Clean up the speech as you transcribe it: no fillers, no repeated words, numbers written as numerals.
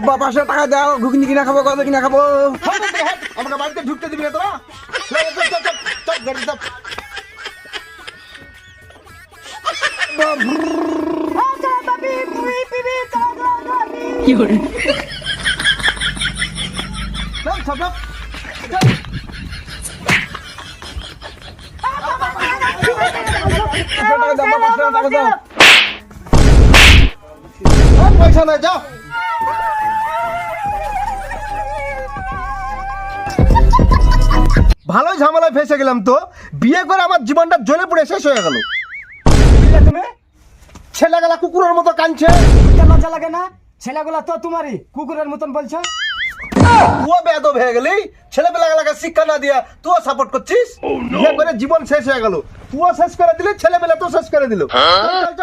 আব্বা 500 টাকা দাও, ঘুগনি কিনা খাবো, কত কিনা খাবো। আমাকে বাড়িতে ঢুকতে দিবি না তোরা? চল গাড়ি চাপ। চল চাপ চাপ। টাকা দাও। পয়সা নাই, যাও। ভালোই ঝামেলায় ফেসে গেলাম তো। বিয়ে করে আমার জীবনটা জ্বলে পুড়ে শেষ হয়ে গেল। তুমি ছেলেগুলা কুকুরের মতো কাঁদছে। লজ্জা লাগে না? ছেলেগুলা তো তোমারই কুকুরের মতন বলছো। তুইও বেয়াদব হয়ে গেলি। ছেলেবেলাগুলাকে শিক্ষা না দিয়া তুইও সাপোর্ট করছিস। বিয়ে করে জীবন শেষ হয়ে গেল। তুইও শেষ করে দিলি, ছেলেবেলা তো শেষ করে দিল।